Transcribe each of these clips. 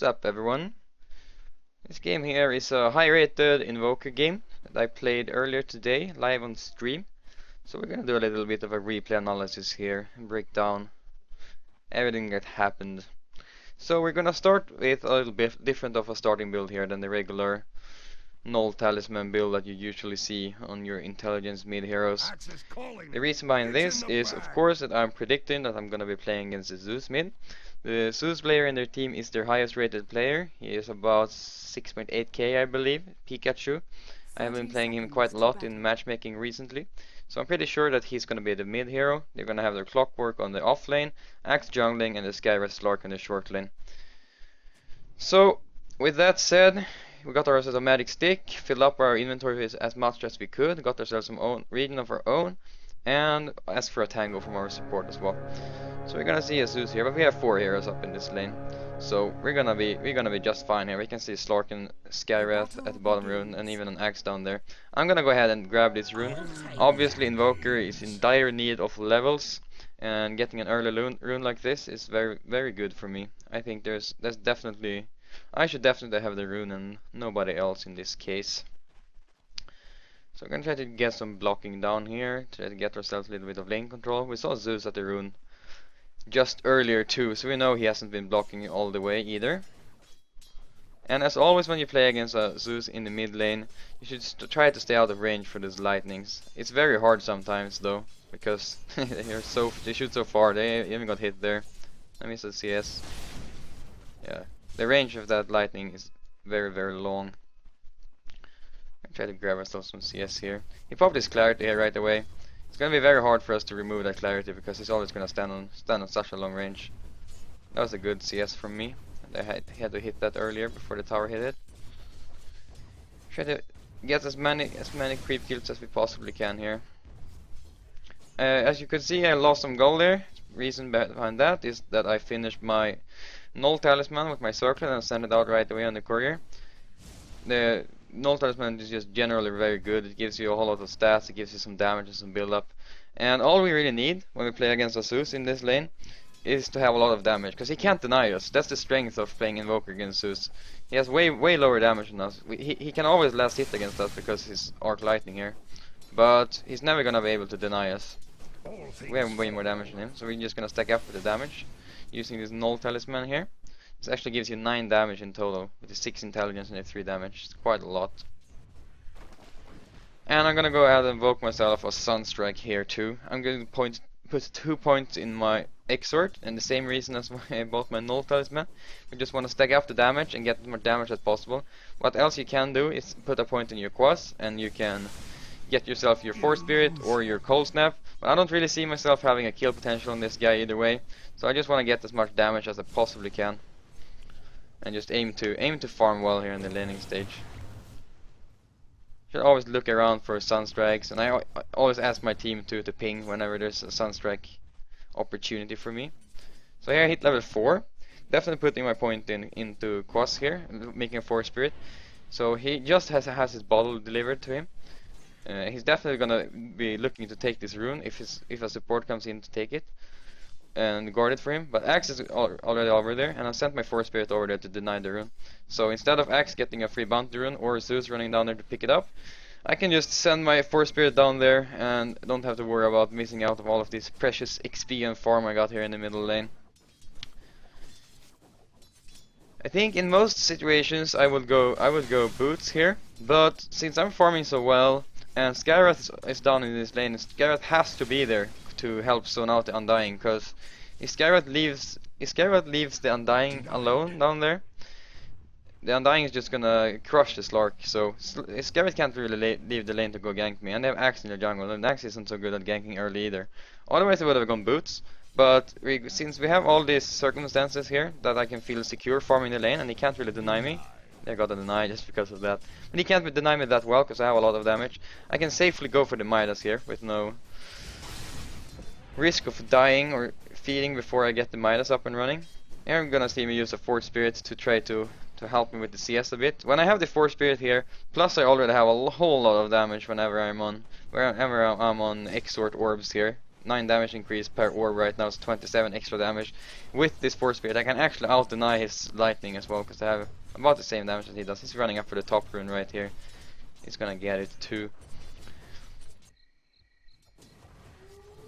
up, everyone? This game here is a high-rated Invoker game that I played earlier today, live on stream. So we're gonna do a little bit of a replay analysis here and break down everything that happened. So we're gonna start with a little bit different of a starting build here than the regular null talisman build that you usually see on your intelligence mid heroes. The reason behind this is, of course, that I'm predicting that I'm gonna be playing against the Zeus mid. The Zeus player in their team is their highest rated player. He is about 6.8k, I believe, Pikachu. I have been playing him quite a lot in matchmaking recently, so I'm pretty sure that he's gonna be the mid hero. They're gonna have their Clockwork on the off lane, Axe jungling, and the Skywrath Slark on the short lane. So, with that said, we got ourselves a magic stick, filled up our inventory with as much as we could, got ourselves some own region of our own, and asked for a tango from our support as well. So we're gonna see a Zeus here, but we have 4 heroes up in this lane, so we're gonna be just fine here. We can see Slark and Skywrath at the bottom rune, and even an Axe down there. I'm gonna go ahead and grab this rune. Obviously, Invoker is in dire need of levels, and getting an early rune like this is very good for me. I think I should definitely have the rune and nobody else in this case. So we're gonna try to get some blocking down here, try to get ourselves a little bit of lane control. We saw Zeus at the rune just earlier too, so we know he hasn't been blocking all the way either. And as always, when you play against a Zeus in the mid lane, you should try to stay out of range for those lightnings. It's very hard sometimes though, because they shoot so far. They even got hit there. I missed the CS. Yeah, the range of that lightning is very long. Try to grab ourselves some CS here. He popped his clarity here right away. It's gonna be very hard for us to remove that clarity because he's always gonna stand on such a long range. That was a good CS from me. I had to hit that earlier before the tower hit it. Try to get as many creep kills as we possibly can here. As you can see, I lost some gold there. Reason behind that is that I finished my null talisman with my circle and sent it out right away on the courier. The null talisman is just generally very good. It gives you a whole lot of stats, it gives you some damage and some build up. And all we really need when we play against a Zeus in this lane is to have a lot of damage, because he can't deny us. That's the strength of playing Invoker against Zeus. He has way lower damage than us. He can always last hit against us because he's arc lightning here, but he's never gonna be able to deny us. We have way more damage than him, so we're just gonna stack up with the damage using this null talisman here. This actually gives you 9 damage in total, with the 6 intelligence and the 3 damage. It's quite a lot. And I'm gonna go ahead and invoke myself a Sunstrike here too. I'm gonna put 2 points in my Exort, and the same reason as both my null talisman. We just want to stack up the damage and get as much damage as possible. What else you can do is put a point in your Quas, and you can get yourself your Force Spirit or your Cold Snap. But I don't really see myself having a kill potential on this guy either way, so I just want to get as much damage as I possibly can. And just aim to farm well here in the laning stage. Should always look around for Sunstrikes, and I always ask my team to ping whenever there's a Sunstrike opportunity for me. So here I hit level 4. Definitely putting my point into Quas here, making a Force Spirit. So he just has his bottle delivered to him. He's definitely gonna be looking to take this rune if a support comes in to take it and guard it for him, but Axe is already over there, and I sent my Force Spirit over there to deny the rune. So instead of Axe getting a free bounty rune or Zeus running down there to pick it up, I can just send my Force Spirit down there and don't have to worry about missing out of all of this precious XP and farm I got here in the middle lane. I think in most situations I would go boots here, but since I'm farming so well and Skywrath is down in this lane, Skywrath has to be there to help zone out the Undying, because if Skywrath leaves the Undying alone down there, the Undying is just gonna crush the Slark. So Skywrath can't really leave the lane to go gank me, and they have Axe in the jungle, and Axe isn't so good at ganking early either. Otherwise I would have gone boots, but since we have all these circumstances here that I can feel secure farming the lane, and he can't really deny me. I got a deny just because of that, but he can't deny me that well because I have a lot of damage. I can safely go for the Midas here with no risk of dying or feeding before I get the Midas up and running. Here I'm gonna see me use a Force Spirit to try to help me with the CS a bit. When I have the Force Spirit here, plus I already have a whole lot of damage whenever I'm on Exort orbs here. 9 damage increase per orb right now, it's 27 extra damage. With this force speed, I can actually out-deny his lightning as well, because I have about the same damage as he does. He's running up for the top rune right here. He's gonna get it too.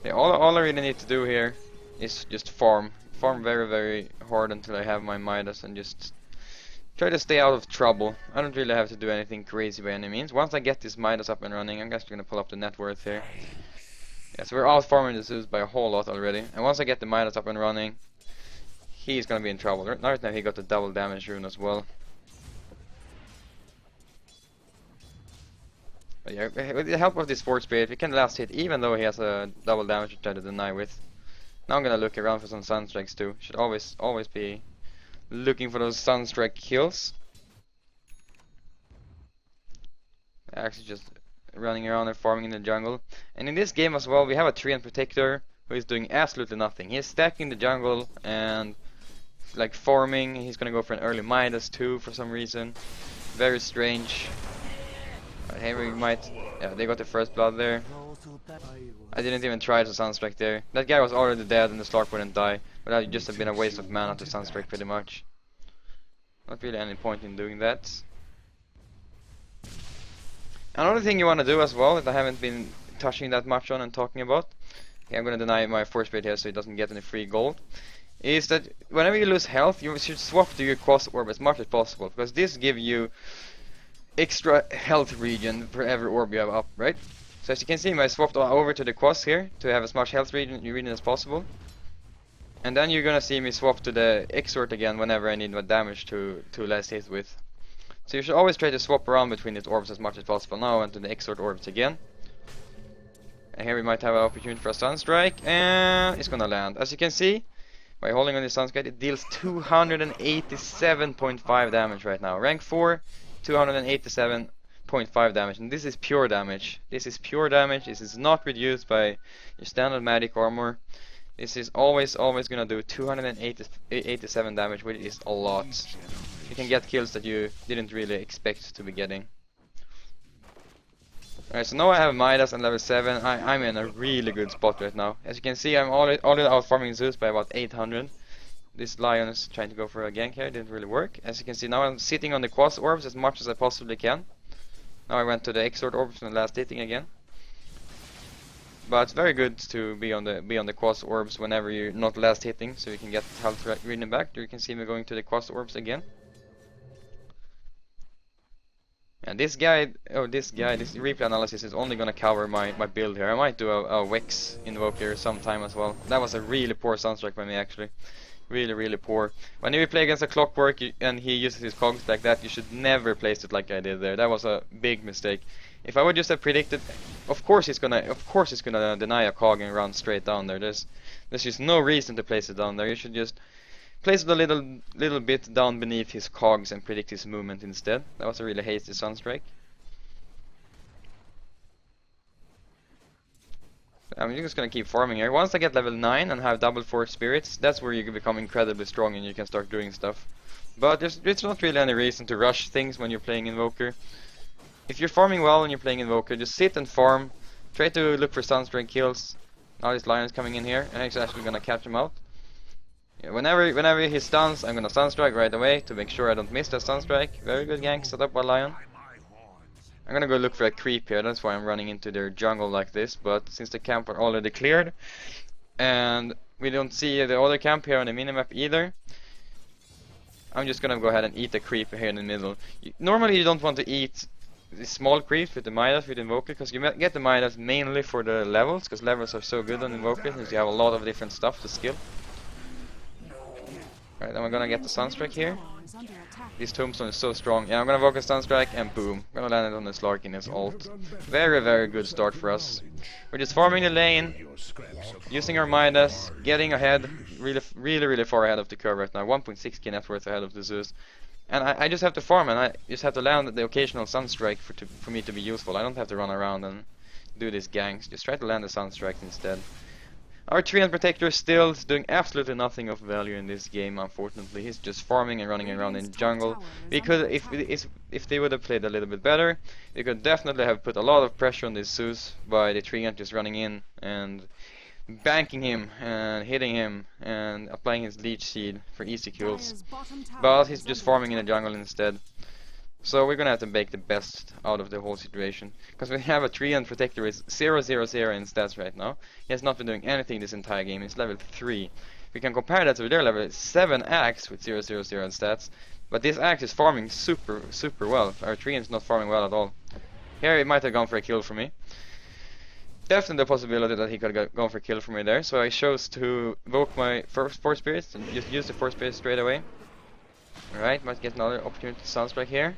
Yeah, all I really need to do here is just farm. Farm very, very hard until I have my Midas and just try to stay out of trouble. I don't really have to do anything crazy by any means. Once I get this Midas up and running, I'm just gonna pull up the net worth here. Yeah, so we're out farming the Zeus by a whole lot already. And once I get the Midas up and running, he's gonna be in trouble. Right now he got the double damage rune as well. But yeah, with the help of this Force Spirit, we can last hit even though he has a double damage to try to deny with. Now I'm gonna look around for some Sunstrikes too. Should always be looking for those Sunstrike kills. Actually just running around and farming in the jungle. And in this game as well, we have a Treant Protector who is doing absolutely nothing. He is stacking the jungle and like farming. He's gonna go for an early Midas too for some reason. Very strange. Here we might... Yeah, they got the first blood there. I didn't even try to Sunstrike there. That guy was already dead and the Slark wouldn't die. But that would just have been a waste of mana to Sunstrike pretty much. Not really any point in doing that. Another thing you want to do as well, that I haven't been touching that much on and talking about. Okay, I'm gonna deny my Force Spirit here so he doesn't get any free gold. Is that whenever you lose health, you should swap to your Quas Orb as much as possible. Because this gives you extra health regen for every orb you have up, right? So as you can see, I swapped over to the Quas here to have as much health regen as possible. And then you're gonna see me swap to the Exort again whenever I need my damage to last hit with. So you should always try to swap around between these orbs as much as possible. Now I went to the Exort orbs again. And here we might have an opportunity for a Sunstrike, and it's gonna land. As you can see, by holding on the Sunstrike, it deals 287.5 damage right now. Rank 4, 287.5 damage, and this is pure damage. This is pure damage. This is not reduced by your standard magic armor. This is always gonna do 287 damage, which is a lot. You can get kills that you didn't really expect to be getting. Alright, so now I have Midas and level 7. I'm in a really good spot right now. As you can see, I'm already out farming Zeus by about 800. This Lion is trying to go for a gank here, didn't really work. As you can see, now I'm sitting on the Quas Orbs as much as I possibly can. Now I went to the Exort Orbs from the last hitting again. But it's very good to be on the Quas Orbs whenever you're not last hitting, so you can get health reading back. There you can see me going to the Quas Orbs again. And this replay analysis is only gonna cover my build here. I might do a Wex Invoker sometime as well. That was a really poor Sunstrike by me actually. Really poor. When you play against a Clockwork and he uses his cogs like that, you should never place it like I did there. That was a big mistake. If I would just have predicted, of course he's gonna deny a cog and run straight down there. There's just no reason to place it down there. You should just place it a little bit down beneath his cogs and predict his movement instead. That was a really hasty Sunstrike. I'm just gonna keep farming here. Once I get level 9 and have double Force Spirits, that's where you can become incredibly strong and you can start doing stuff. But there's not really any reason to rush things when you're playing Invoker. If you're farming well and you're playing Invoker, just sit and farm. Try to look for Sunstrike kills. Now this Lion is coming in here and I'm actually gonna catch him out. Yeah, whenever he stuns, I'm gonna Sunstrike right away to make sure I don't miss that Sunstrike. Very good gank set up by Lion. I'm gonna go look for a creep here, that's why I'm running into their jungle like this, but since the camp are already cleared, and we don't see the other camp here on the minimap either, I'm just gonna go ahead and eat the creep here in the middle. Normally you don't want to eat the small creeps with the Midas, with Invoker, because you get the Midas mainly for the levels, because levels are so good on Invoker, since you have a lot of different stuff to skill. Right, then we're gonna get the Sunstrike here. This Tombstone is so strong. Yeah, I'm gonna Invoke a Sunstrike and boom. I'm gonna land it on the Slark in his ult. Very good start for us. We're just farming the lane, using our Midas, getting ahead, really far ahead of the curve right now. 1.6k net worth ahead of the Zeus. And I just have to farm and I just have to land the occasional Sunstrike for me to be useful. I don't have to run around and do these ganks. Just try to land the Sunstrike instead. Our Treant Protector still is doing absolutely nothing of value in this game, unfortunately. He's just farming and running around in the jungle. Because if they would have played a little bit better, they could definitely have put a lot of pressure on this Zeus by the Treant just running in and banking him and hitting him and applying his leech seed for easy kills. But he's just farming in the jungle instead. So we're gonna have to make the best out of the whole situation. Because we have a Treant Protector with 0, 0, 0 in stats right now. He has not been doing anything this entire game. He's level 3. We can compare that to their level 7 Axe with 0, 0, 0 in stats. But this Axe is farming super well. Our Treant's not farming well at all. Here he might have gone for a kill for me. Definitely a possibility that he could have gone for a kill for me there. So I chose to evoke my first 4 spirits and just use the 4 spirits straight away. Alright, might get another opportunity to Sunstrike here.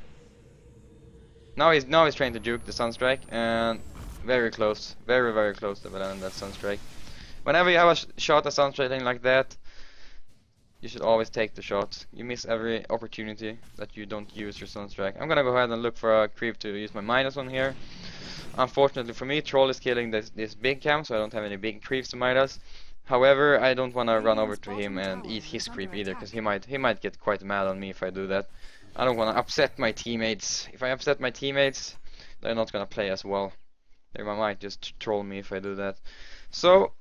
Now he's trying to juke the Sunstrike, and very close, very close to land that Sunstrike. Whenever you have a shot at Sunstrike like that, you should always take the shot. You miss every opportunity that you don't use your Sunstrike. I'm gonna go ahead and look for a creep to use my minus on here. Unfortunately for me, Troll is killing this big camp, so I don't have any big creeps to minus. However, I don't want to run over to him and eat his creep either, because he might get quite mad on me if I do that. I don't want to upset my teammates. If I upset my teammates, they're not going to play as well. They might just troll me if I do that. So,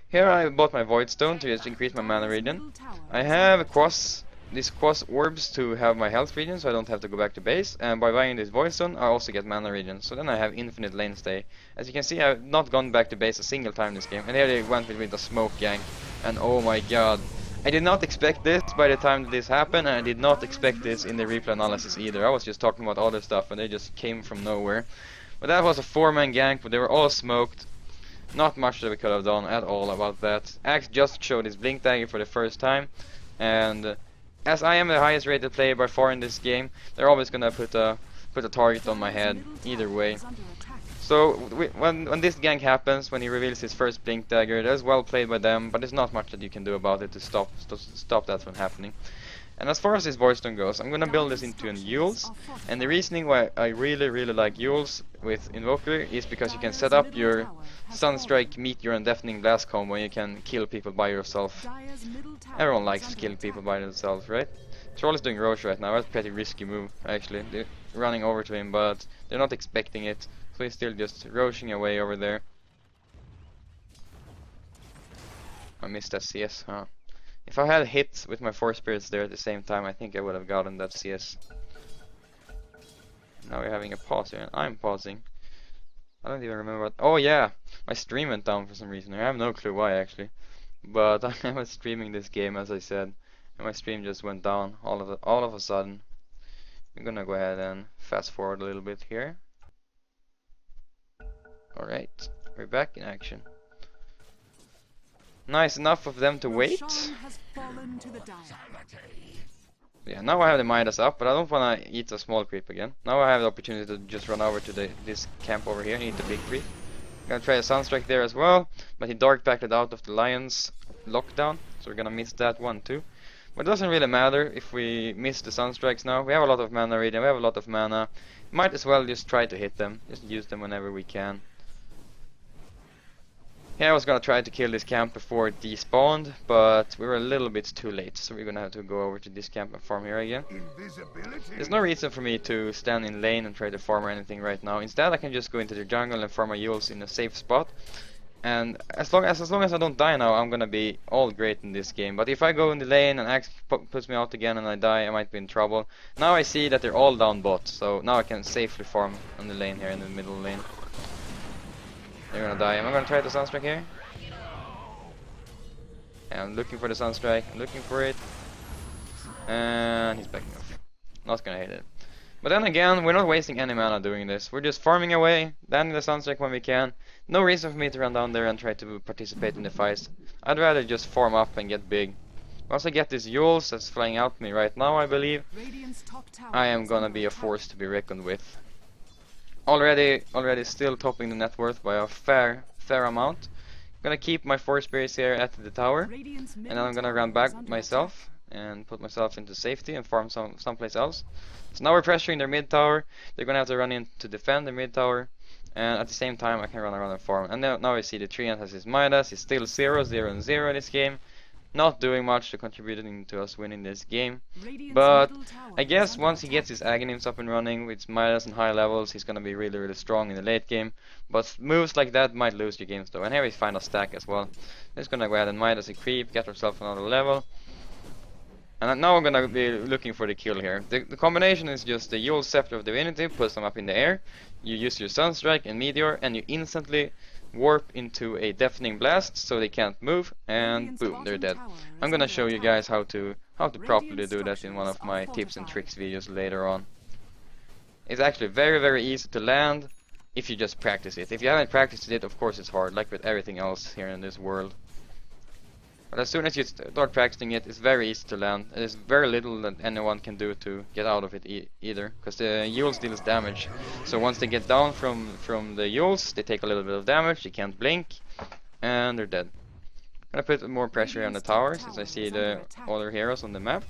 here I bought my Void Stone to just increase my mana regen. I have these quas orbs to have my health regen, so I don't have to go back to base. And by buying this Void Stone, I also get mana regen. So then I have infinite lane stay. As you can see, I've not gone back to base a single time this game. And here they went with a smoke gank. And oh my god. I did not expect this by the time that this happened, and I did not expect this in the replay analysis either. I was just talking about other stuff, and they just came from nowhere. But that was a 4-man gank, but they were all smoked. Not much that we could have done at all about that. Axe just showed his blink dagger for the first time, and as I am the highest rated player by far in this game, they're always gonna put a target on my head either way. So when this gank happens, when he reveals his first blink dagger, that's well played by them, but there's not much that you can do about it to stop that from happening. And as far as this Void Stone goes, I'm gonna build this into an Yules, and the reasoning why I really like Yules with Invoker is because you can set up your Sunstrike, Meteor and Deafening Blast combo and you can kill people by yourself. Everyone likes to kill people by themselves, right? Troll is doing Roche right now. That's a pretty risky move, actually. They're running over to him, but they're not expecting it. So he's still just roaching away over there. I missed that CS, huh? If I had hit with my 4 spirits there at the same time, I think I would have gotten that CS. Now we're having a pause here, and I'm pausing. I don't even remember what... Oh yeah! My stream went down for some reason. I have no clue why, actually. But I was streaming this game, as I said. And my stream just went down all of a sudden. I'm gonna go ahead and fast forward a little bit here. Alright, we're back in action. Nice enough of them to wait. Yeah, now I have the Midas up, but I don't want to eat a small creep again. Now I have the opportunity to just run over to this camp over here and eat the big creep. I'm gonna try a Sunstrike there as well, but he dark backed it out of the Lion's lockdown, so we're gonna miss that one too. But it doesn't really matter if we miss the Sunstrikes now. We have a lot of mana regen, we have a lot of mana. Might as well just try to hit them, just use them whenever we can. Yeah, I was gonna try to kill this camp before it despawned, but we were a little bit too late, so we're gonna have to go over to this camp and farm here again. There's no reason for me to stand in lane and try to farm or anything right now. Instead, I can just go into the jungle and farm my Yules in a safe spot. And as long as I don't die now, I'm gonna be all great in this game. But if I go in the lane and Axe puts me out again and I die, I might be in trouble. Now I see that they're all down bot, so now I can safely farm on the lane here in the middle lane. They're gonna die. Am I gonna try the Sunstrike here? Yeah, I'm looking for the Sunstrike. I'm looking for it. And he's backing off. Not gonna hit it. But then again, we're not wasting any mana doing this. We're just farming away, landing the Sunstrike when we can. No reason for me to run down there and try to participate in the fights. I'd rather just farm up and get big. Once I get this Yules that's flying out me right now, I believe, I am gonna be a force to be reckoned with. Already still topping the net worth by a fair amount. I'm gonna keep my 4 spirits here at the tower, and then I'm gonna run back myself and put myself into safety and farm someplace else. So now we're pressuring their mid tower. They're gonna have to run in to defend the mid tower, and at the same time I can run around and farm. And now I see the Treant has his Midas. He's still 0, 0, and 0 in this game. not doing much to contributing to us winning this game. But I guess once he gets his Aghanims up and running with Midas and high levels, he's gonna be really, really strong in the late game. But moves like that might lose you games though. And here we find a stack as well. Just gonna go ahead and Midas a creep, get ourselves another level. And now I'm gonna be looking for the kill here. The combination is just the Yule Scepter of Divinity, puts them up in the air. You use your Sunstrike and Meteor, and you instantly warp into a Deafening Blast so they can't move, and boom, they're dead. I'm gonna show you guys how to properly do that in one of my tips and tricks videos later on. It's actually very, very easy to land if you just practice it. If you haven't practiced it, of course it's hard, like with everything else here in this world. But as soon as you start practicing it, it's very easy to land. There's very little that anyone can do to get out of it either, because the Yules deals damage. So once they get down from the Yules, they take a little bit of damage, they can't blink, and they're dead. I'm gonna put more pressure on the tower, since I see the other heroes on the map.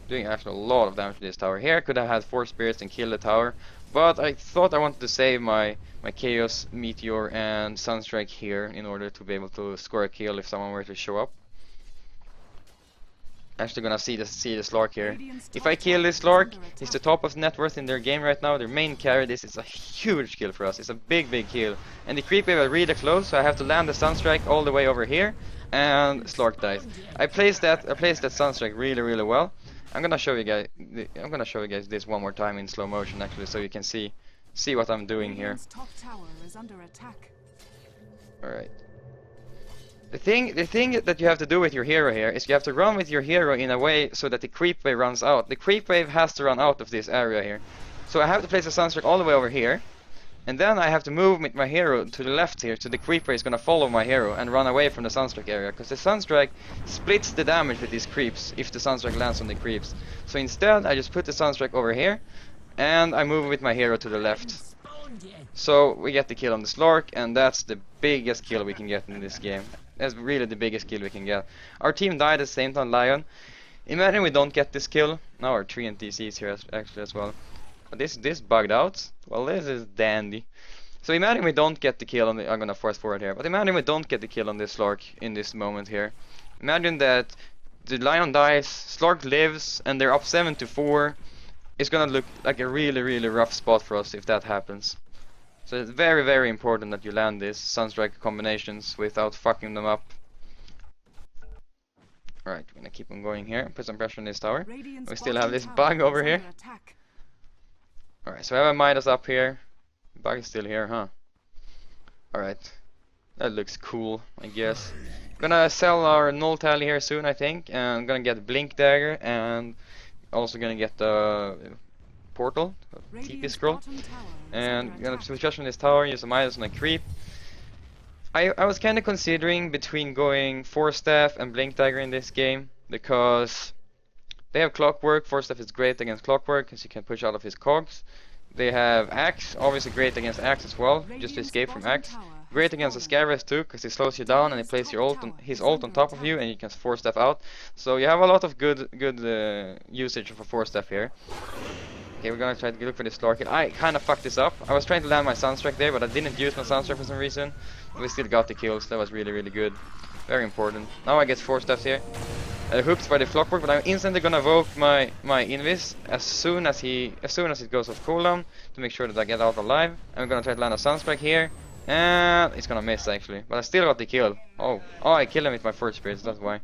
Doing actually a lot of damage to this tower here. Could have had 4 spirits and killed the tower, but I thought I wanted to save my Chaos, Meteor, and Sunstrike here in order to be able to score a kill if someone were to show up. Actually gonna see the Slark here. If I kill this Slark, he's the top of net worth in their game right now. Their main carry, this is a huge kill for us. It's a big kill. And the creep wave are really close, so I have to land the Sunstrike all the way over here, and Slark dies. I placed that Sunstrike really well. I'm gonna show you guys this one more time in slow motion actually, so you can see what I'm doing here. Alright. The thing that you have to do with your hero here is you have to run with your hero in a way so that the creep wave runs out. The creep wave has to run out of this area here. So I have to place a Sunstrike all the way over here. And then I have to move with my hero to the left here, so the creep wave is gonna follow my hero and run away from the Sunstrike area. Because the Sunstrike splits the damage with these creeps if the Sunstrike lands on the creeps. So instead I just put the Sunstrike over here and I move with my hero to the left. So we get the kill on the Slark, and that's the biggest kill we can get in this game. That's really the biggest kill we can get. Our team died at the same time, Lion. Imagine we don't get this kill. Now our 3 NTCs here actually as well. But this bugged out. Well, this is dandy. So imagine we don't get the kill on the... I'm gonna force forward here. But imagine we don't get the kill on this Slark in this moment here. Imagine that the Lion dies, Slark lives, and they're up 7-4. It's gonna look like a really rough spot for us if that happens. So it's very important that you land these Sunstrike combinations without fucking them up. Alright, we're gonna keep on going here, put some pressure on this tower. We still have this bug over here. Alright, so I have a Midas up here. Bug is still here, huh? Alright, that looks cool, I guess. Gonna sell our null tally here soon, I think, and gonna get Blink Dagger, and also gonna get the portal, TP scroll, and gonna switch on this tower, use a Midas on a creep. I was kind of considering between going Force Staff and Blink Dagger in this game, because they have Clockwork. Force Staff is great against Clockwork because you can push out of his cogs. They have Axe, obviously great against Axe as well, just to escape from Axe. Great against the Scabrous too, because he slows you down and he places your his ult on top of you, and you can Force Staff out. So you have a lot of good usage of a Force Staff here. Okay, we're gonna try to look for this Slark. I kind of fucked this up. I was trying to land my Sunstrike there, but I didn't use my Sunstrike for some reason. But we still got the kills. That was really good. Very important. Now I get 4 stuffs here. Hooked by the Clockwork, but I'm instantly gonna evoke my Invis as soon as it goes off cooldown to make sure that I get out alive. I'm gonna try to land a Sunstrike here, and it's gonna miss actually. But I still got the kill. Oh, I killed him with my first spirits. That's why.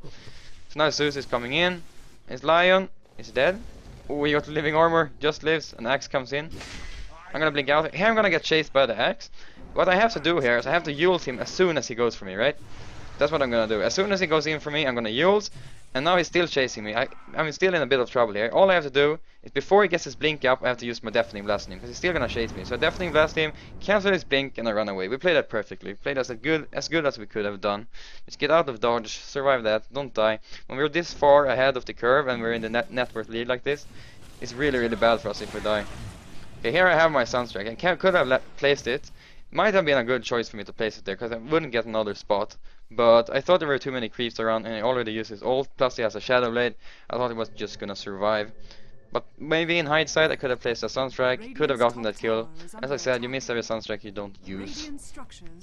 So now Zeus is coming in. His Lion is dead. Oh, he got living armor, just lives, and Axe comes in. I'm gonna blink out. Here I'm gonna get chased by the Axe. What I have to do here is I have to ult him as soon as he goes for me, right? That's what I'm gonna do. As soon as he goes in for me, I'm gonna ult. And now he's still chasing me. I'm still in a bit of trouble here. All I have to do is before he gets his blink up, I have to use my Deafening Blast on him, because he's still gonna chase me. So Deafening Blast him, cancel his blink, and I run away. We played that perfectly. We played as good as we could have done. Just get out of dodge, survive that, don't die. When we're this far ahead of the curve and we're in the net worth lead like this, it's really bad for us if we die. Okay, here I have my Sunstrike. I could have placed it. Might have been a good choice for me to place it there, because I wouldn't get another spot. But I thought there were too many creeps around, and he already used his ult, plus he has a Shadow Blade. I thought he was just gonna survive. But maybe in hindsight I could have placed a Sunstrike, could have gotten that kill. As I said, you miss every Sunstrike you don't use.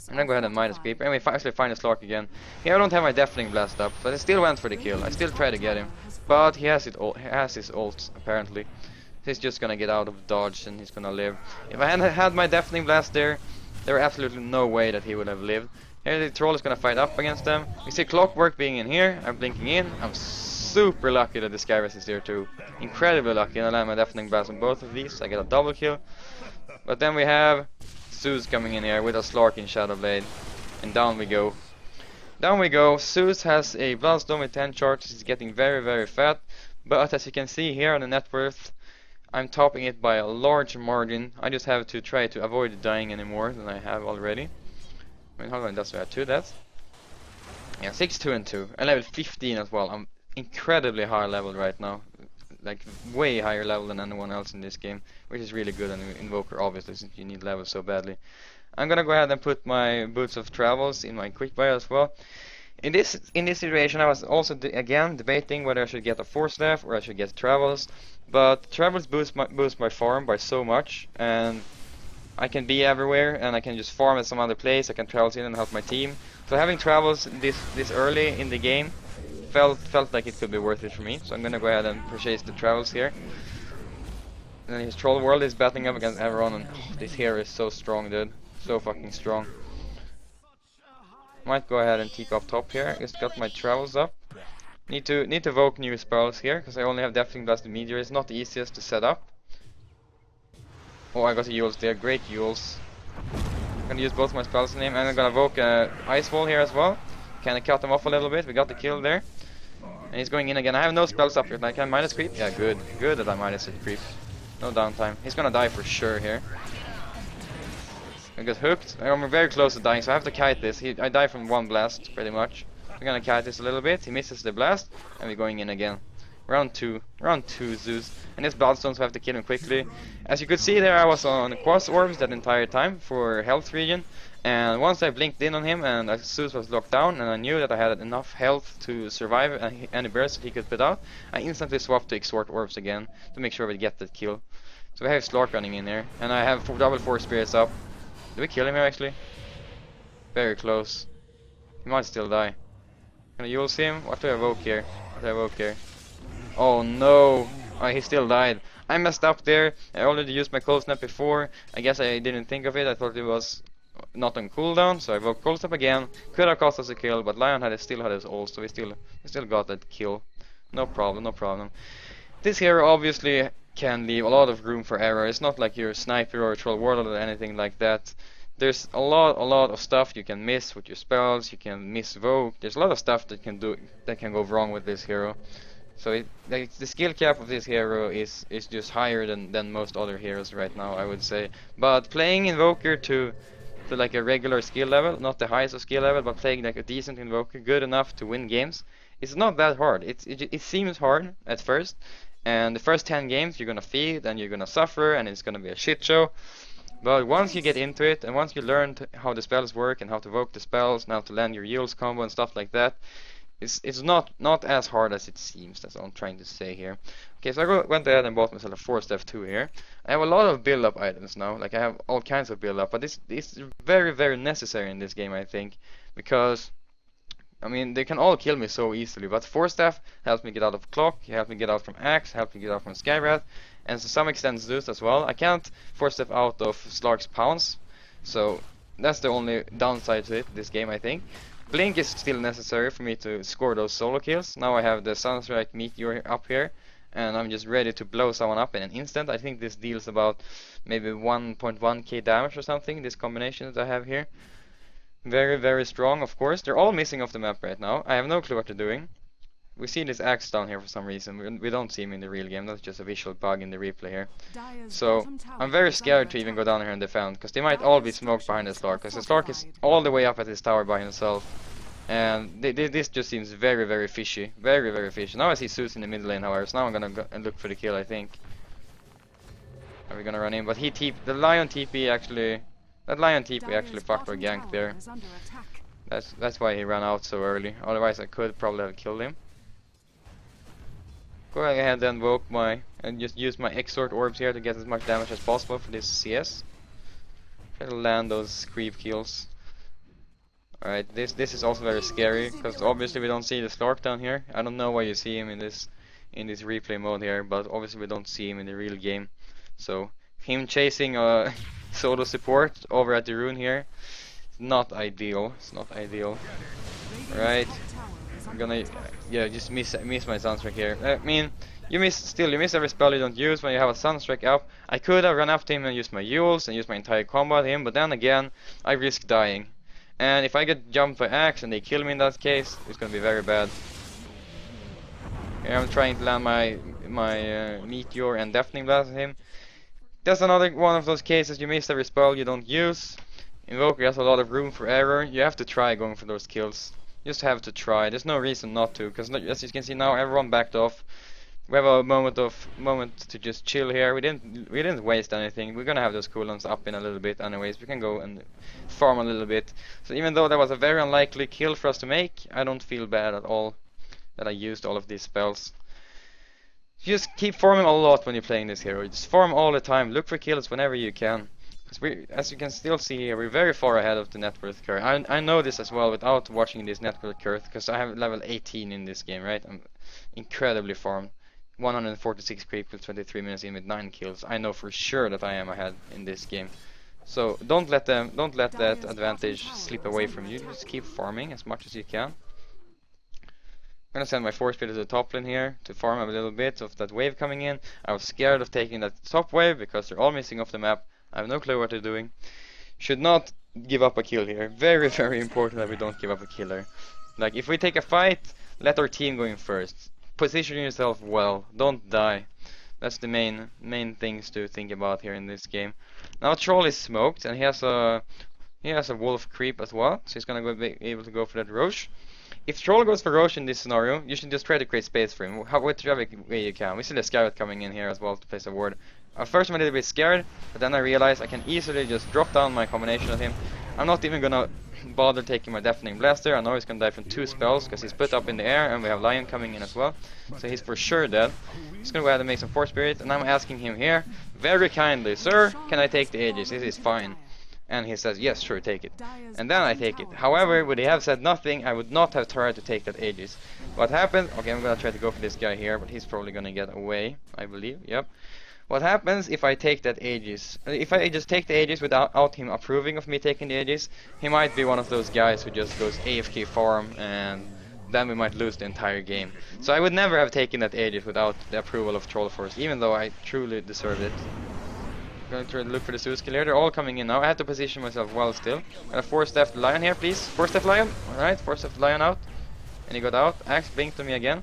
I'm gonna go ahead and minus creep. Anyway, actually find a Slark again. Here I don't have my Deafening Blast up, but I still went for the kill. I still tried to get him. But he has his ult, apparently. He's just gonna get out of dodge and he's gonna live. If I hadn't had my Deafening Blast there were absolutely no way that he would have lived. Here the troll is gonna fight up against them. We see Clockwork being in here. I'm blinking in. I'm super lucky that the Skyrest is here too. Incredibly lucky, and I land my Deafening Blast on both of these. I get a double kill. But then we have Zeus coming in here with a Slark in Shadowblade. And down we go. Down we go. Zeus has a Bloodstone with 10 charges. He's getting very, very fat. But as you can see here on the net worth, I'm topping it by a large margin. I just have to try to avoid dying any more than I have already. I mean, how long does we have? 2 deaths? Yeah, 6, 2, and 2. And level 15 as well. I'm incredibly high level right now. Like, way higher level than anyone else in this game. Which is really good on Invoker, obviously, since you need levels so badly. I'm gonna go ahead and put my Boots of Travels in my quick buy as well. In this situation, I was also again debating whether I should get a Force Staff or I should get Travels. But Travels boost my farm by so much, and I can be everywhere, and I can just farm at some other place. I can Travels in and help my team. So having Travels this early in the game felt like it could be worth it for me. So I'm gonna go ahead and purchase the Travels here. And his Troll World is battling up against everyone, and this hero is so strong, dude. So fucking strong. Might go ahead and teak up top here. Just got my Travels up. Need to evoke new spells here, because I only have Deafening Blast and Meteor. It's not the easiest to set up. Oh, I got the Yules there. Great Yules. I'm gonna use both my spells on him, and I'm gonna evoke Ice Wall here as well. Kinda cut him off a little bit. We got the kill there. And he's going in again. I have no spells up here. Like, can I minus creep? Yeah, good. Good that I minus it creep. No downtime. He's gonna die for sure here. I got hooked. I'm very close to dying, so I have to kite this. I die from 1 blast, pretty much. We're gonna kite this a little bit. He misses the blast, and we're going in again. Round 2, Zeus. And his Bloodstones, so I have to kill him quickly. As you could see there, I was on Quas Orbs that entire time for health regen. And once I blinked in on him, and Zeus was locked down, and I knew that I had enough health to survive any burst that he could put out, I instantly swapped to Exhort Orbs again to make sure we get that kill. So we have Slark running in there, and I have double 4 spirits up. Did we kill him here actually? Very close. He might still die. Can I use him? What do I evoke here? What do I evoke here? Oh no! Oh, he still died. I messed up there. I already used my Cold Snap before. I guess I didn't think of it. I thought it was not on cooldown, so I evoked Cold Snap again. Could have cost us a kill, but Lion still had his ult, so we still got that kill. No problem, no problem. This hero obviously can leave a lot of room for error. It's not like you're a sniper or a troll warlord or anything like that. There's a lot of stuff you can miss with your spells. You can misvoke. There's a lot of stuff that can go wrong with this hero. So like, the skill cap of this hero is just higher than most other heroes right now, I would say. But playing Invoker to like a regular skill level, not the highest of skill level, but playing like a decent Invoker, good enough to win games, it's not that hard. It seems hard at first. And the first 10 games you're gonna feed and you're gonna suffer and it's gonna be a shit show. But once you get into it and once you learn how the spells work and how to evoke the spells and how to land your Yules combo and stuff like that, it's not as hard as it seems. That's what I'm trying to say here. Okay, so I went ahead and bought myself a Force Staff 2 here. I have a lot of build-up items now. Like, I have all kinds of build-up, but this is very, very necessary in this game, I think, because I mean, they can all kill me so easily, but Force Staff helps me get out of Clock, helps me get out from Axe, helps me get out from Skywrath, and to some extent Zeus as well. I can't Force Staff out of Slark's Pounce, so that's the only downside to it, this game, I think. Blink is still necessary for me to score those solo kills. Now I have the Sunstrike Meteor up here, and I'm just ready to blow someone up in an instant. I think this deals about maybe 1.1k damage or something, this combination that I have here. Very, very strong, of course. They're all missing off the map right now. I have no clue what they're doing. We see this Axe down here for some reason. We don't see him in the real game. That's just a visual bug in the replay here. So, I'm very scared to even go down here and defend, because they might all be smoked behind the Slark, because the Slark is all the way up at his tower by himself. And this just seems very, very fishy. Very, very fishy. Now I see Zeus in the mid lane, however, so now I'm gonna go and look for the kill, I think. Are we gonna run in? But the Lion TP actually... That Lion TP actually fucked our gank there. That's why he ran out so early. Otherwise I could probably have killed him. Go ahead and invoke my and just use my exort orbs here to get as much damage as possible for this CS. Try to land those creep kills. Alright, this is also very scary, because obviously we don't see the Slark down here. I don't know why you see him in this replay mode here, but obviously we don't see him in the real game. So him chasing a solo support over at the rune here, not ideal. It's not ideal. Right, I'm gonna just miss my Sunstrike here. I mean, you miss every spell you don't use when you have a Sunstrike up. I could have run after him and used my Euls and used my entire combo at him, but then again, I risk dying. And if I get jumped by Axe and they kill me in that case, it's gonna be very bad. Here I'm trying to land my Meteor and Deafening Blast at him. That's another one of those cases you miss every spell you don't use. Invoker has a lot of room for error. You have to try going for those kills. You just have to try. There's no reason not to, because as you can see now, everyone backed off. We have a moment to just chill here. We didn't waste anything. We're gonna have those cooldowns up in a little bit anyways. We can go and farm a little bit. So even though that was a very unlikely kill for us to make, I don't feel bad at all that I used all of these spells. Just keep farming a lot when you're playing this hero. Just farm all the time. Look for kills whenever you can. Because as you can still see here, we're very far ahead of the net worth curve. I know this as well without watching this net worth curve, because I have level 18 in this game, right? I'm incredibly farmed. 146 creep with 23 minutes in with 9 kills. I know for sure that I am ahead in this game. So don't let that advantage slip away from you. Just keep farming as much as you can. I'm gonna send my force speed to the top lane here to farm a little bit of that wave coming in. I was scared of taking that top wave because they're all missing off the map. I have no clue what they're doing. Should not give up a kill here. Very, very important that we don't give up a killer. Like, if we take a fight, let our team go in first. Position yourself well. Don't die. That's the main things to think about here in this game. Now Troll is smoked, and he has a wolf creep as well, so he's gonna be able to go for that Roche. If Troll goes for Roche in this scenario, you should just try to create space for him, whichever way you can. We see the Scarlet coming in here as well to place a ward. At first I'm a little bit scared, but then I realized I can easily just drop down my combination of him. I'm not even gonna bother taking my Deafening Blaster. I know he's gonna die from 2 spells because he's put up in the air, and we have Lion coming in as well, so he's for sure dead. He's gonna go ahead and make some Force Spirit, and I'm asking him here very kindly, "Sir, can I take the Aegis? This is fine." And he says, "Yes, sure, take it." And then I take it. However, would he have said nothing, I would not have tried to take that Aegis. What happened? Okay, I'm gonna try to go for this guy here, but he's probably gonna get away, I believe. Yep. What happens if I take that Aegis? If I just take the Aegis without him approving of me taking the Aegis, he might be one of those guys who just goes AFK farm, and then we might lose the entire game. So I would never have taken that Aegis without the approval of Trollforce, even though I truly deserved it. I'm going to try to look for the Zeus kill here. They're all coming in now. I have to position myself well still. I'm gonna force step the Lion here, please. Force step Lion. Alright, force step the Lion out. And he got out. Axe blinked to me again.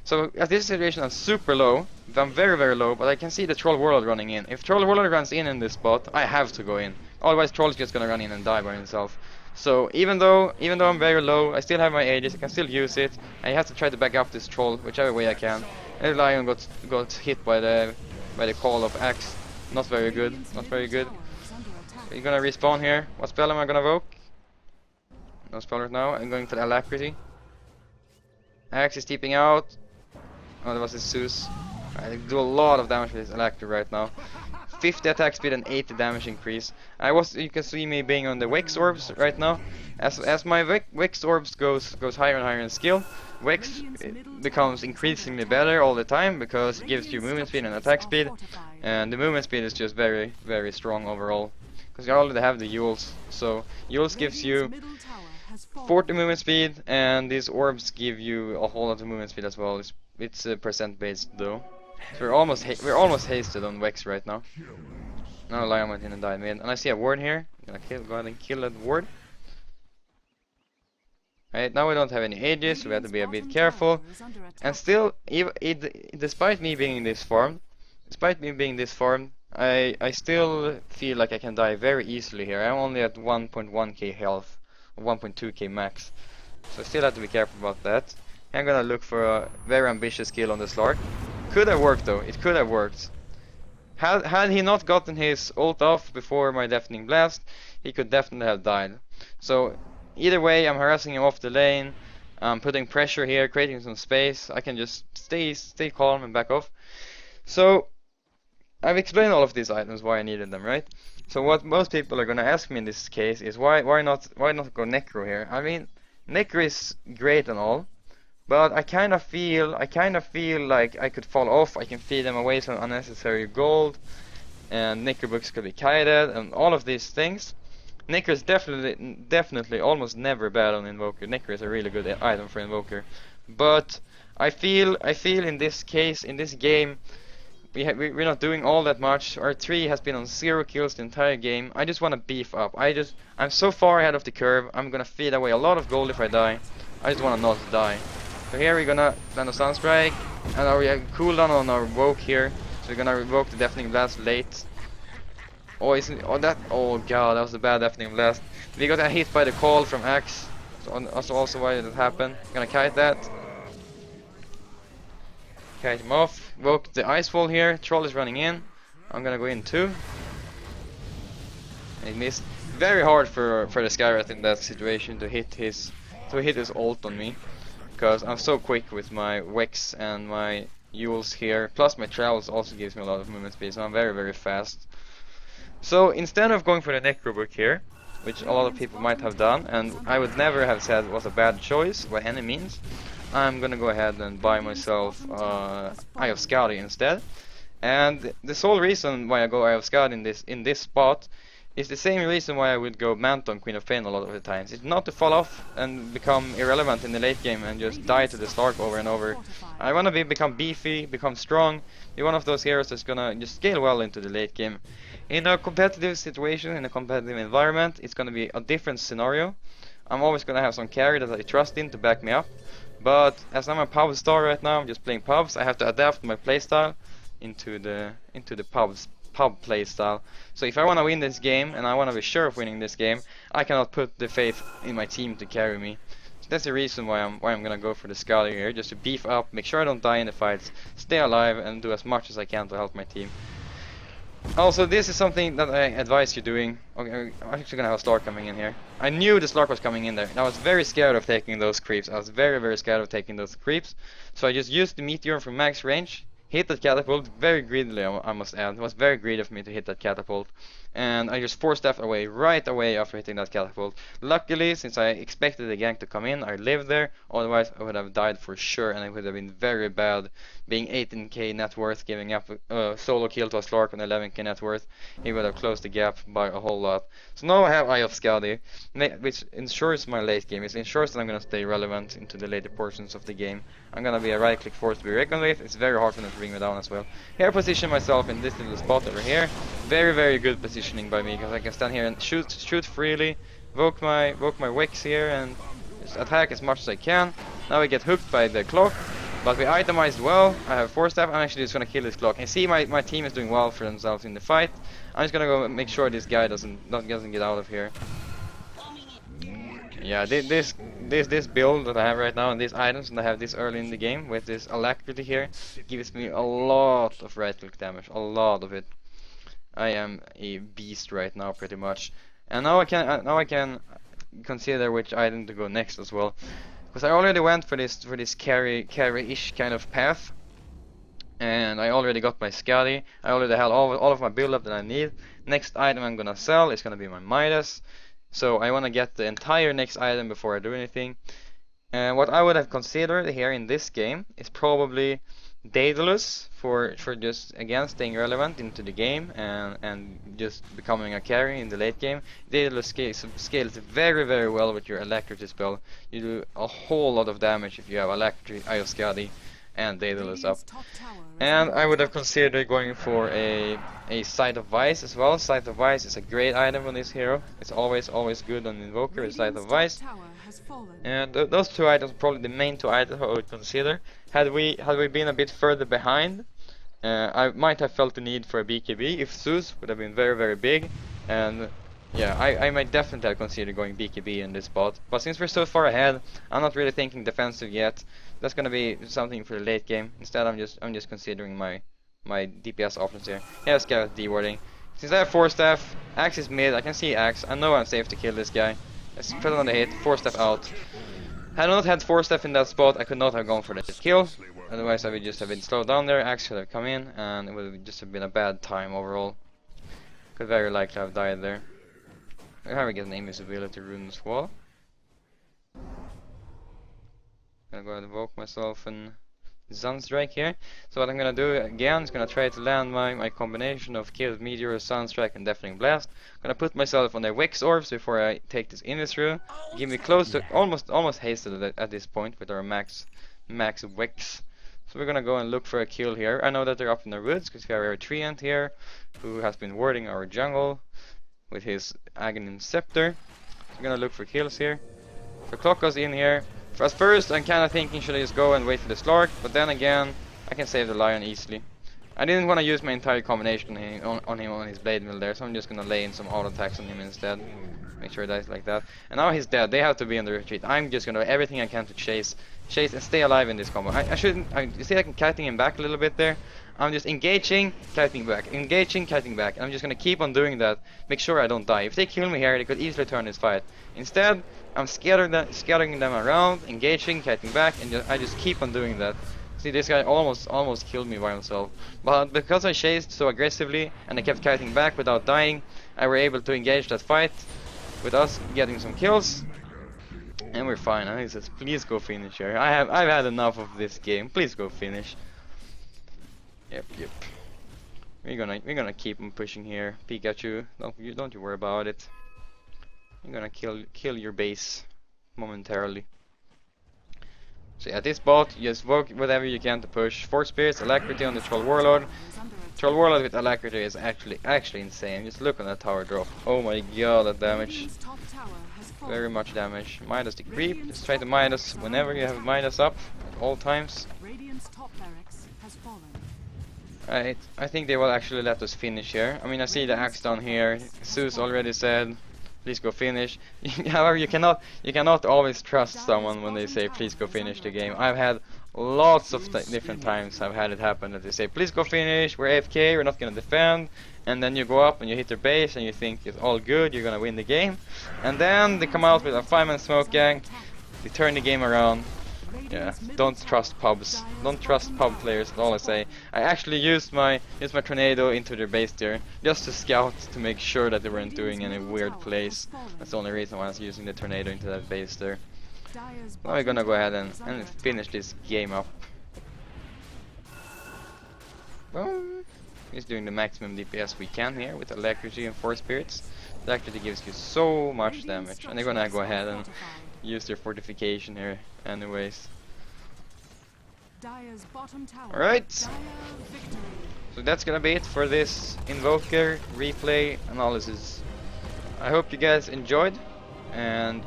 So at this situation I'm super low. I'm very, very low, but I can see the Troll Warlord running in. If Troll Warlord runs in this spot, I have to go in. Otherwise Troll is just gonna run in and die by himself. So even though I'm very low, I still have my Aegis, I can still use it. I have to try to back up this Troll whichever way I can. And the Lion got hit by the call of Axe. Not very good, not very good. You're gonna respawn here. What spell am I gonna evoke? No spell right now. I'm going for the Alacrity. Axe is steeping out. Oh, that was his Zeus. I do a lot of damage with this Alacrity right now. 50 attack speed and 80 damage increase. You can see me being on the Wex orbs right now. As my Wex orbs goes higher and higher in skill, Wex becomes increasingly better all the time because it gives you movement speed and attack speed, and the movement speed is just very, very strong overall. Because you already have the Euls, so Euls gives you 40 movement speed, and these orbs give you a whole lot of movement speed as well. It's percent based though. So we're almost hasted on Wex right now. Now Lion went in and died mid, and I see a ward here. I'm gonna go ahead and kill that ward. Right, now we don't have any Aegis, so we have to be a bit careful. And still, despite me being this farmed, I still feel like I can die very easily here. I'm only at 1.1k health, or 1.2k max. So I still have to be careful about that. I'm gonna look for a very ambitious kill on the Slark. Could have worked though, it could have worked. Had he not gotten his ult off before my Deafening Blast, he could definitely have died. So either way, I'm harassing him off the lane, I'm putting pressure here, creating some space. I can just stay calm and back off. So I've explained all of these items, why I needed them, right? So what most people are gonna ask me in this case is why not go Necro here? I mean, Necro is great and all, but I kind of feel like I could fall off. I can feed them away some unnecessary gold, and Necro books could be kited, and all of these things. Necro is definitely almost never bad on Invoker. Necro is a really good item for Invoker, but I feel in this case, in this game, we're not doing all that much. Our 3 has been on 0 kills the entire game. I just want to beef up. I'm so far ahead of the curve. I'm gonna feed away a lot of gold if I die. I just want to not die. So here we're gonna land a Sunstrike, and we have cooldown on our Woke here. So we're gonna revoke the Deafening Blast late. Oh, oh god, that was a bad Deafening Blast. We got hit by the call from Axe. So that's also why that happened. Gonna kite that. Kite him off. Woke the Ice Wall here. Troll is running in. I'm gonna go in too. He missed. Very hard for the Skyrat in that situation to hit his ult on me, because I'm so quick with my Wex and my Yules here. Plus my travels also gives me a lot of movement speed, so I'm very fast. So instead of going for the Necrobook here, which a lot of people might have done, and I would never have said was a bad choice by any means, I'm gonna go ahead and buy myself Eye of Skadi instead. And the sole reason why I go Eye of Skadi in this spot is the same reason why I would go Manton Queen of Pain a lot of the times. It's not to fall off and become irrelevant in the late game and just die to the Slark over and over. I wanna become beefy, become strong, be one of those heroes that's gonna just scale well into the late game. In a competitive situation, in a competitive environment, it's gonna be a different scenario. I'm always gonna have some carry that I trust in to back me up. But as I'm a pub star right now, I'm just playing pubs. I have to adapt my playstyle into the pub playstyle. So if I want to win this game, and I want to be sure of winning this game, I cannot put the faith in my team to carry me. So that's the reason why I'm gonna go for the Skadi here, just to beef up, make sure I don't die in the fights, stay alive, and do as much as I can to help my team. Also, this is something that I advise you doing. Okay, I'm actually gonna have a Slark coming in here. I knew the Slark was coming in there, and I was very scared of taking those creeps. I was very scared of taking those creeps. So I just used the Meteor from max range, hit that catapult very greedily, I must add. It was very greedy of me to hit that catapult. And I just 4-staffed away right away after hitting that catapult. Luckily, since I expected the gank to come in, I lived there. Otherwise, I would have died for sure, and it would have been very bad. Being 18k net worth, giving up a solo kill to a Slark on 11k net worth, he would have closed the gap by a whole lot. So now I have Eye of Skadi, which ensures my late game. It ensures that I'm gonna stay relevant into the later portions of the game. I'm gonna be a right-click force to be reckoned with. It's very hard for them to bring me down as well. Here I position myself in this little spot over here. Very good positioning by me, because I can stand here and shoot freely, woke my Wex here, and just attack as much as I can. Now we get hooked by the clock, but we itemized well. I have 4-staff. I'm actually just gonna kill this clock. And see, my team is doing well for themselves in the fight. I'm just gonna go make sure this guy doesn't get out of here. Yeah, this build that I have right now, and these items that I have this early in the game with this alacrity here, gives me a lot of right click damage, a lot of it. I am a beast right now, pretty much. And now I can consider which item to go next as well, because I already went for this carry-ish kind of path, and I already got my Skadi. I already had all of my build up that I need. Next item I'm gonna sell is gonna be my Midas. So I want to get the entire next item before I do anything. And what I would have considered here in this game is probably Daedalus for just again staying relevant into the game and just becoming a carry in the late game. Daedalus scales very well with your Alacrity spell. You do a whole lot of damage if you have Alacrity, Eye of Skadi, and Daedalus up. And I would have considered going for a Sight of Vice as well. Sight of Vice is a great item on this hero. It's always good on Invoker, is Sight of Vice. And those two items are probably the main two items I would consider. Had we been a bit further behind, I might have felt the need for a BKB if Zeus would have been very big. And yeah, I might definitely have considered going BKB in this spot. But since we're so far ahead, I'm not really thinking defensive yet. That's gonna be something for the late game. Instead, I'm just considering my DPS options here. Yeah, Scout dewarding. Since I have 4-staff, Axe is mid. I can see Axe. I know I'm safe to kill this guy. Let's put on the hit. 4-staff out. Had I not had 4-staff in that spot, I could not have gone for the kill. Otherwise I would just have been slowed down there, axe should have come in, and it would just have been a bad time overall. Could very likely have died there. How we get an invisibility rune as well. Gonna go and invoke myself and Sunstrike here. So what I'm gonna do again is gonna try to land my combination of Chaos Meteor, Sunstrike and Deafening Blast. Gonna put myself on the Wex Orbs before I take this Invis through. Give me close to almost hasted at this point with our max Wex. So we're gonna go and look for a kill here. I know that they're up in the woods because we have our Treant here who has been warding our jungle with his Aghanim Scepter. So we're gonna look for kills here. So clock us in here. At first I'm kinda thinking should I just go and wait for the Slark, but then again I can save the Lion easily. I didn't want to use my entire combination on him on his Blade Mill there, so I'm just gonna lay in some auto attacks on him instead. Make sure he dies like that. And now he's dead, they have to be in the retreat. I'm just gonna do everything I can to chase and stay alive in this combo. You see I can kiting him back a little bit there? I'm just engaging, kiting back, engaging, kiting back. And I'm just gonna keep on doing that, make sure I don't die. If they kill me here, they could easily turn this fight. Instead, I'm scattering them around, engaging, kiting back, and I just keep on doing that. See, this guy almost killed me by himself. But because I chased so aggressively and I kept kiting back without dying, I were able to engage that fight with us getting some kills. And we're fine. And he says, please go finish here. I've had enough of this game. Please go finish. Yep. We're gonna keep on pushing here. Pikachu, don't you worry about it. You're gonna kill your base momentarily. So at this bot, you just work whatever you can to push. Force Spirits, Alacrity on the Troll Warlord. Troll Warlord with Alacrity is actually insane. Just look on that tower drop. Oh my god, that damage. Very much damage. Minus the creep. Just try to minus whenever you have minus up at all times. Right, I think they will actually let us finish here. I mean, I see the axe down here. Zeus already said, please go finish. However, you cannot always trust someone when they say please go finish the game. I've had lots of different times I've had it happen that they say please go finish, we're AFK, we're not gonna defend, and then you go up and you hit their base and you think it's all good, you're gonna win the game, and then they come out with a 5-man smoke gang, they turn the game around. Yeah, don't trust pubs. Don't trust pub players, that's all I say. I actually used my tornado into their base there, just to scout to make sure that they weren't doing any weird plays. That's the only reason why I was using the tornado into that base there. Now we're gonna go ahead and finish this game up. Boom. Just doing the maximum DPS we can here with Alacrity and Force Spirits. Alacrity gives you so much damage, and they're gonna go ahead and use their fortification here anyways. Alright, so that's gonna be it for this Invoker replay analysis. I hope you guys enjoyed, and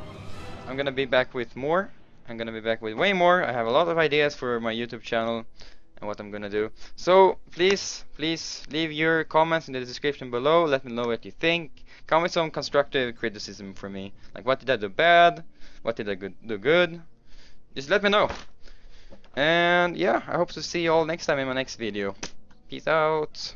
I'm gonna be back with more. I'm gonna be back with way more. I have a lot of ideas for my YouTube channel and what I'm gonna do. So please leave your comments in the description below. Let me know what you think. Come with some constructive criticism for me. Like, what did I do bad? What did I do good? Just let me know. And yeah, I hope to see you all next time in my next video. Peace out.